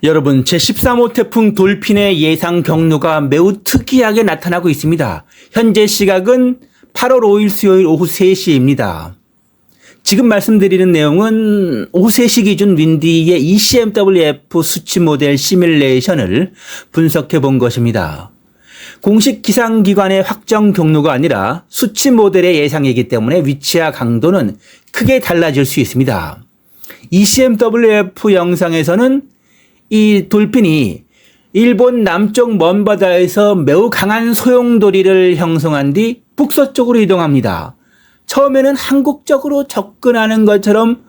여러분, 제13호 태풍 돌핀의 예상 경로가 매우 특이하게 나타나고 있습니다. 현재 시각은 8월 5일 수요일 오후 3시입니다. 지금 말씀드리는 내용은 오후 3시 기준 윈디의 ECMWF 수치 모델 시뮬레이션을 분석해 본 것입니다. 공식 기상기관의 확정 경로가 아니라 수치 모델의 예상이기 때문에 위치와 강도는 크게 달라질 수 있습니다. ECMWF 영상에서는 이 돌핀이 일본 남쪽 먼바다에서 매우 강한 소용돌이를 형성한 뒤 북서쪽으로 이동합니다. 처음에는 한국 쪽으로 접근하는 것처럼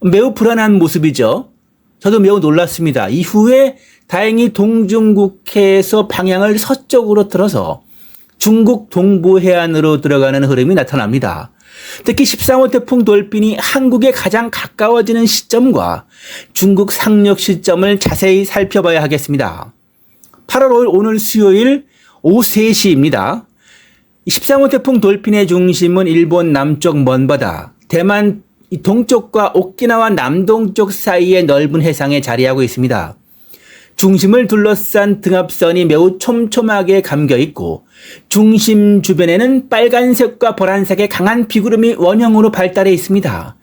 매우 불안한 모습이죠. 저도 매우 놀랐습니다. 이후에 다행히 동중국해에서 방향을 서쪽으로 틀어서 중국 동부 해안으로 들어가는 흐름이 나타납니다. 특히 13호 태풍 돌핀이 한국에 가장 가까워지는 시점과 중국 상륙 시점을 자세히 살펴봐야 하겠습니다. 8월 5일 오늘 수요일 오후 3시입니다. 13호 태풍 돌핀의 중심은 일본 남쪽 먼바다, 대만 동쪽과 오키나와 남동쪽 사이의 넓은 해상에 자리하고 있습니다. 중심을 둘러싼 등압선이 매우 촘촘하게 감겨 있고 중심 주변에는 빨간색과 보라색의 강한 비구름이 원형으로 발달해 있습니다.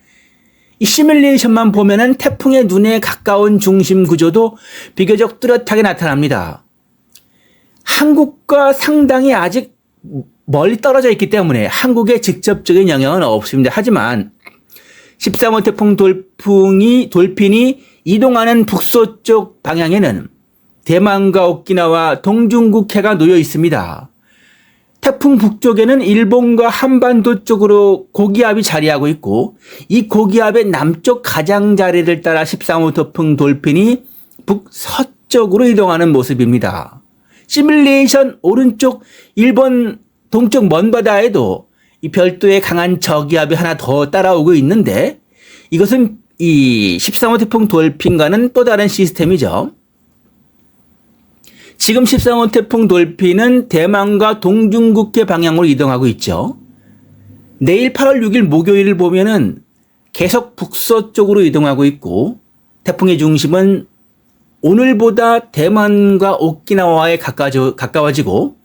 이 시뮬레이션만 보면은 태풍의 눈에 가까운 중심 구조도 비교적 뚜렷하게 나타납니다. 한국과 상당히 아직 멀리 떨어져 있기 때문에 한국에 직접적인 영향은 없습니다. 하지만 13호 태풍 돌핀이 이동하는 북서쪽 방향에는 대만과 오키나와 동중국해가 놓여 있습니다. 태풍 북쪽에는 일본과 한반도 쪽으로 고기압이 자리하고 있고 이 고기압의 남쪽 가장자리를 따라 13호 태풍 돌핀이 북서쪽으로 이동하는 모습입니다. 시뮬레이션 오른쪽 일본 동쪽 먼바다에도 이 별도의 강한 저기압이 하나 더 따라오고 있는데 이것은 이 13호 태풍 돌핀과는 또 다른 시스템이죠. 지금 13호 태풍 돌핀은 대만과 동중국해 방향으로 이동하고 있죠. 내일 8월 6일 목요일을 보면은 계속 북서쪽으로 이동하고 있고 태풍의 중심은 오늘보다 대만과 오키나와에 가까워지고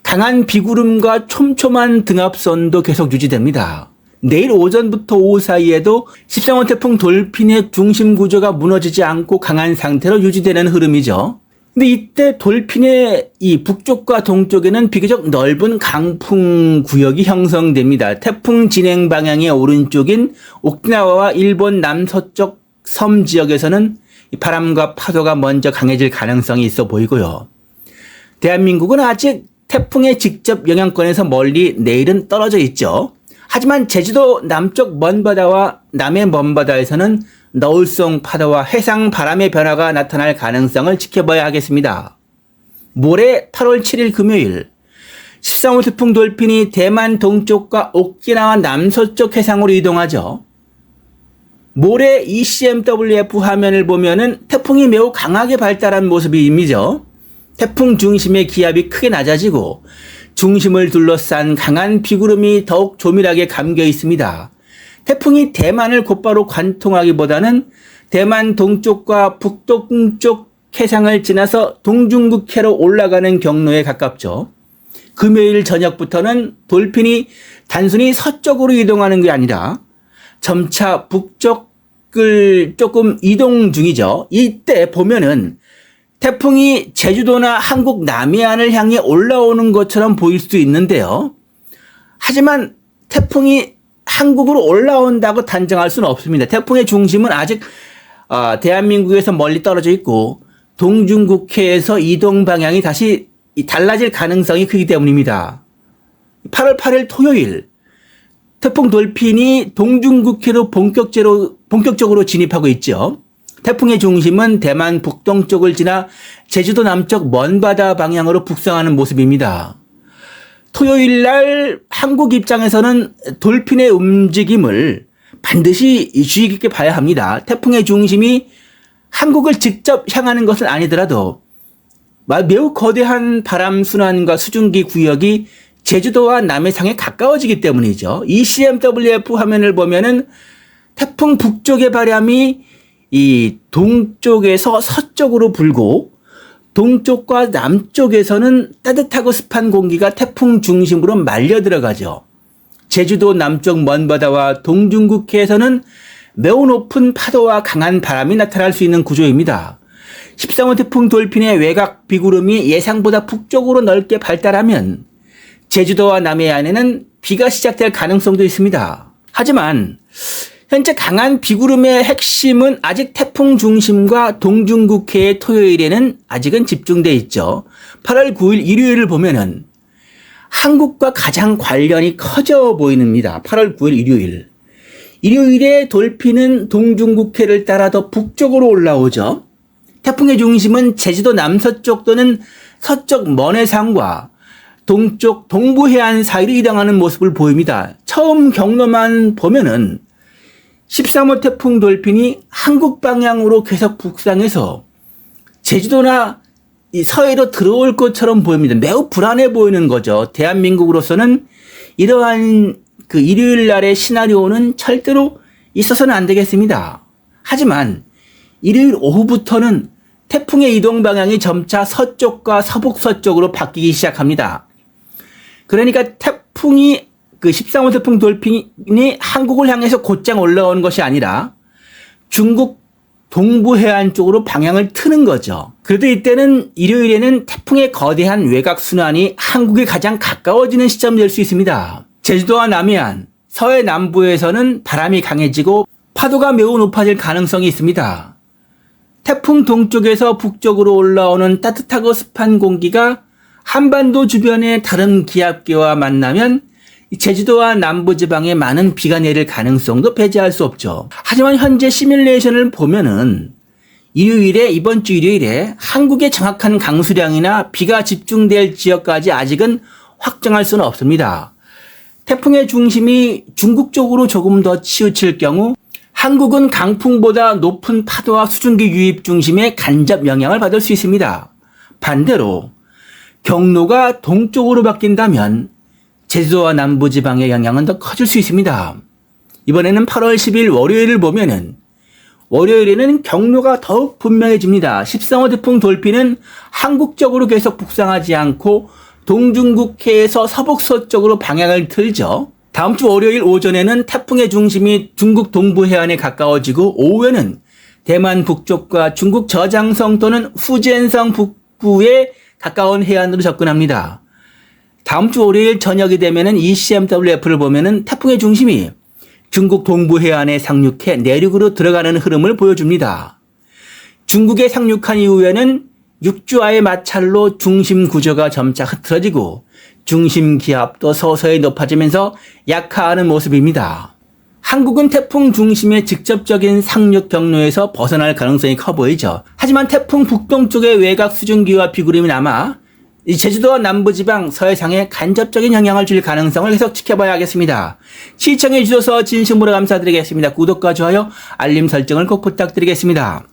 강한 비구름과 촘촘한 등압선도 계속 유지됩니다. 내일 오전부터 오후 사이에도 13호 태풍 돌핀의 중심 구조가 무너지지 않고 강한 상태로 유지되는 흐름이죠. 근데 이때 돌핀의 이 북쪽과 동쪽에는 비교적 넓은 강풍 구역이 형성됩니다. 태풍 진행 방향의 오른쪽인 오키나와와 일본 남서쪽 섬 지역에서는 바람과 파도가 먼저 강해질 가능성이 있어 보이고요. 대한민국은 아직 태풍의 직접 영향권에서 멀리 내일은 떨어져 있죠. 하지만 제주도 남쪽 먼바다와 남해 먼바다에서는 너울성 파도와 해상 바람의 변화가 나타날 가능성을 지켜봐야 하겠습니다. 모레 8월 7일 금요일 13호 태풍 돌핀이 대만 동쪽과 오키나와 남서쪽 해상으로 이동하죠. 모레 ECMWF 화면을 보면은 태풍이 매우 강하게 발달한 모습이죠. 태풍 중심의 기압이 크게 낮아지고 중심을 둘러싼 강한 비구름이 더욱 조밀하게 감겨 있습니다. 태풍이 대만을 곧바로 관통하기보다는 대만 동쪽과 북동쪽 해상을 지나서 동중국해로 올라가는 경로에 가깝죠. 금요일 저녁부터는 돌핀이 단순히 서쪽으로 이동하는 게 아니라 점차 북쪽을 조금 이동 중이죠. 이때 보면은 태풍이 제주도나 한국 남해안을 향해 올라오는 것처럼 보일 수도 있는데요. 하지만 태풍이 한국으로 올라온다고 단정할 수는 없습니다. 태풍의 중심은 아직 대한민국에서 멀리 떨어져 있고 동중국해에서 이동 방향이 다시 달라질 가능성이 크기 때문입니다. 8월 8일 토요일 태풍 돌핀이 동중국해로 본격적으로 진입하고 있죠. 태풍의 중심은 대만 북동쪽을 지나 제주도 남쪽 먼바다 방향으로 북상하는 모습입니다. 토요일 날 한국 입장에서는 돌핀의 움직임을 반드시 주의 깊게 봐야 합니다. 태풍의 중심이 한국을 직접 향하는 것은 아니더라도 매우 거대한 바람 순환과 수증기 구역이 제주도와 남해상에 가까워지기 때문이죠. ECMWF 화면을 보면은 태풍 북쪽의 바람이 이 동쪽에서 서쪽으로 불고 동쪽과 남쪽에서는 따뜻하고 습한 공기가 태풍 중심으로 말려 들어가죠. 제주도 남쪽 먼바다와 동중국해에서는 매우 높은 파도와 강한 바람이 나타날 수 있는 구조입니다. 13호 태풍 돌핀의 외곽 비구름이 예상보다 북쪽으로 넓게 발달하면 제주도와 남해안에는 비가 시작될 가능성도 있습니다. 하지만 현재 강한 비구름의 핵심은 아직 태풍 중심과 동중국해의 토요일에는 아직은 집중돼 있죠. 8월 9일 일요일을 보면은 한국과 가장 관련이 커져 보입니다. 8월 9일 일요일. 일요일에 돌핀은 동중국해를 따라 더 북쪽으로 올라오죠. 태풍의 중심은 제주도 남서쪽 또는 서쪽 먼해상과 동쪽 동부해안 사이로 이동하는 모습을 보입니다. 처음 경로만 보면은 13호 태풍 돌핀이 한국 방향으로 계속 북상해서 제주도나 이 서해로 들어올 것처럼 보입니다. 매우 불안해 보이는 거죠. 대한민국으로서는 이러한 그 일요일 날의 시나리오는 절대로 있어서는 안 되겠습니다. 하지만 일요일 오후부터는 태풍의 이동 방향이 점차 서쪽과 서북서쪽으로 바뀌기 시작합니다. 그러니까 태풍이 그 13호 태풍 돌핀이 한국을 향해서 곧장 올라오는 것이 아니라 중국 동부 해안 쪽으로 방향을 트는 거죠. 그래도 이때는 일요일에는 태풍의 거대한 외곽 순환이 한국에 가장 가까워지는 시점이 될 수 있습니다. 제주도와 남해안, 서해 남부에서는 바람이 강해지고 파도가 매우 높아질 가능성이 있습니다. 태풍 동쪽에서 북쪽으로 올라오는 따뜻하고 습한 공기가 한반도 주변의 다른 기압계와 만나면 제주도와 남부지방에 많은 비가 내릴 가능성도 배제할 수 없죠. 하지만 현재 시뮬레이션을 보면은 이번 주 일요일에 한국의 정확한 강수량이나 비가 집중될 지역까지 아직은 확정할 수는 없습니다. 태풍의 중심이 중국 쪽으로 조금 더 치우칠 경우 한국은 강풍보다 높은 파도와 수증기 유입 중심의 간접 영향을 받을 수 있습니다. 반대로 경로가 동쪽으로 바뀐다면 제주도와 남부지방의 영향은 더 커질 수 있습니다. 이번에는 8월 10일 월요일을 보면은 월요일에는 경로가 더욱 분명해집니다. 13호 태풍 돌핀은 한국 쪽으로 계속 북상하지 않고 동중국해에서 서북서쪽으로 방향을 틀죠. 다음 주 월요일 오전에는 태풍의 중심이 중국 동부 해안에 가까워지고 오후에는 대만 북쪽과 중국 저장성 또는 후젠성 북부에 가까운 해안으로 접근합니다. 다음 주 월요일 저녁이 되면은 ECMWF를 보면은 태풍의 중심이 중국 동부 해안에 상륙해 내륙으로 들어가는 흐름을 보여줍니다. 중국에 상륙한 이후에는 육주와의 마찰로 중심 구조가 점차 흐트러지고 중심 기압도 서서히 높아지면서 약화하는 모습입니다. 한국은 태풍 중심의 직접적인 상륙 경로에서 벗어날 가능성이 커 보이죠. 하지만 태풍 북동쪽의 외곽 수증기와 비구름이 남아 이 제주도와 남부지방 서해상에 간접적인 영향을 줄 가능성을 계속 지켜봐야 하겠습니다. 시청해 주셔서 진심으로 감사드리겠습니다. 구독과 좋아요, 알림 설정을 꼭 부탁드리겠습니다.